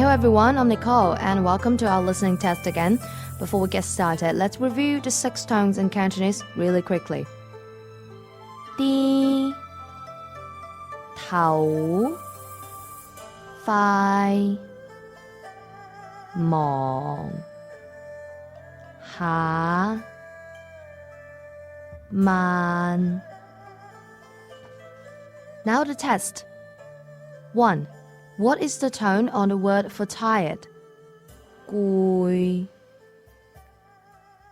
Hey everyone, I'm Nicole and welcome to our listening test again. Before we get started, let's review the 6 tones in Cantonese really quickly. 啲頭快忙下慢 Now the test. 1. What is the tone on the word for tired? 攰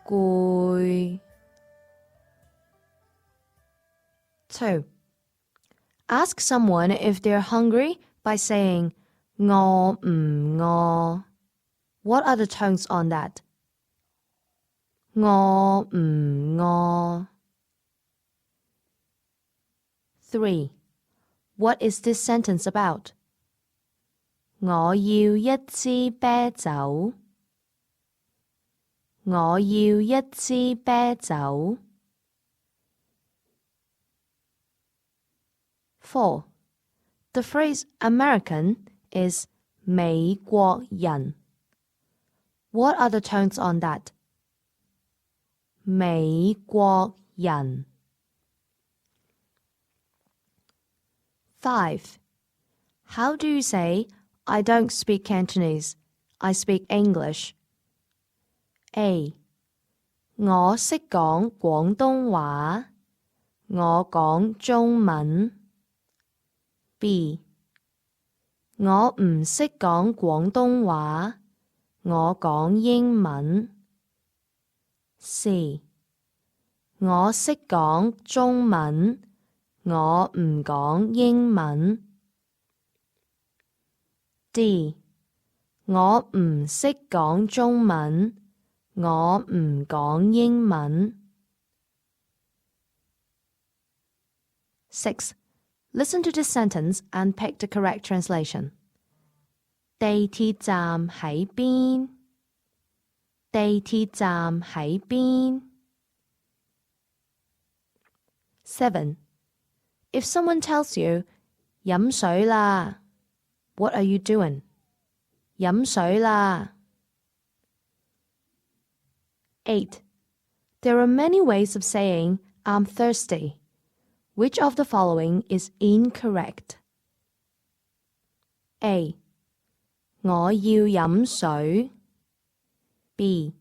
攰 2. Ask someone if they're hungry by saying 餓唔餓 What are the tones on that? 餓唔餓 3. What is this sentence about? 我要一支啤酒我要一支啤酒 4. The phrase American is 美國人 What are the tones on that? 美國人 5. How do you say I don't speak Cantonese, I speak English? A. 我識講廣東話我講中文 B. 我唔識講廣東話我講英文 C. 我識講中文我唔講英文 D. 我唔識講中文我唔講英文 6. Listen to this sentence and pick the correct translation. 地鐵站喺邊？地鐵站喺邊？ 7. If someone tells you, 飲水啦 What are you doing? 飲水啦 8. There are many ways of saying I'm thirsty. Which of the following is incorrect? A. 我要飲水 B.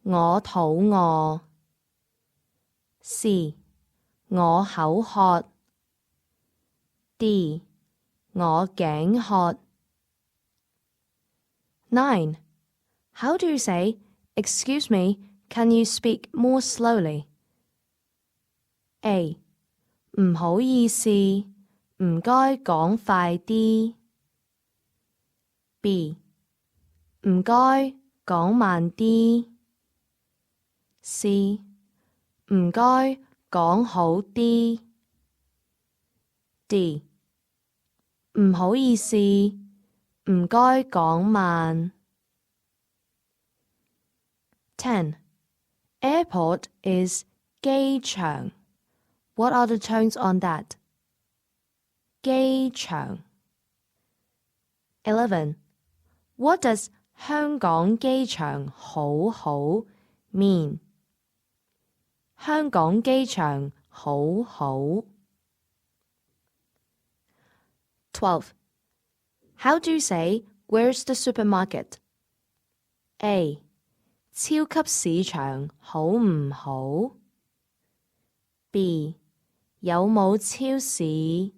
我肚餓 C. 我口渴 D. 我頸渴 9. How do you say, Excuse me, can you speak more slowly? A. 唔好意思，唔該講快啲 B. 唔該講慢啲 C. 唔該講好啲 D. 唔好意思，唔該講慢 10. Airport is 機場 What are the tones on that? 機場 11. What does 香港機場好好 mean? 香港機場好好 12. How do you say, Where's the supermarket? A. 超級市場好唔好 B. 有冇超市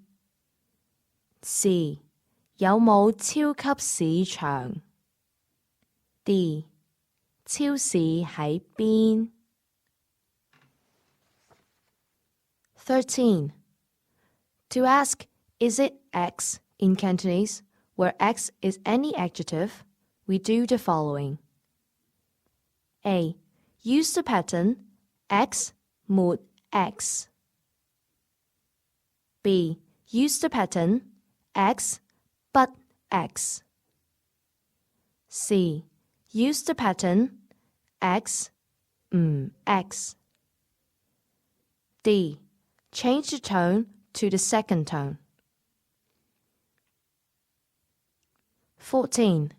C. 有冇超級市場 D. 超市喺邊 13. To ask, is it X in Cantonese, where X is any adjective, we do the following. A. Use the pattern X mod X. B. Use the pattern X but X. C. Use the pattern X X. D. Change the tone to the second tone. 14.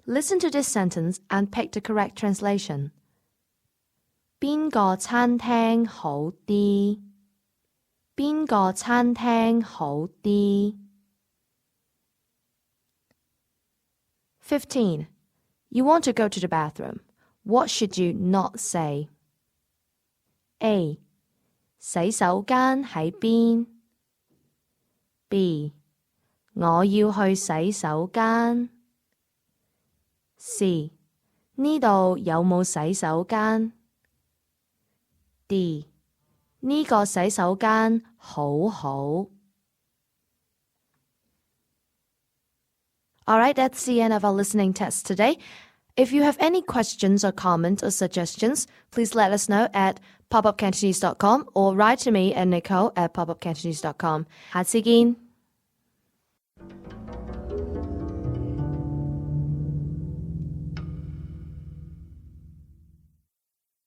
Listen to this sentence and pick the correct translation. 邊個餐廳好啲？邊個餐廳好啲？ 15. You want to go to the bathroom. What should you not say? A. 洗手間喺邊？ B. 我要去洗手間。 C. 呢度有冇洗手間？ D. 呢個洗手間好好。 Alright, that's the end of our listening test today. If you have any questions or comments or suggestions, please let us know at popupcantonese.com or write to me at nicole@popupcantonese.com. 下次見。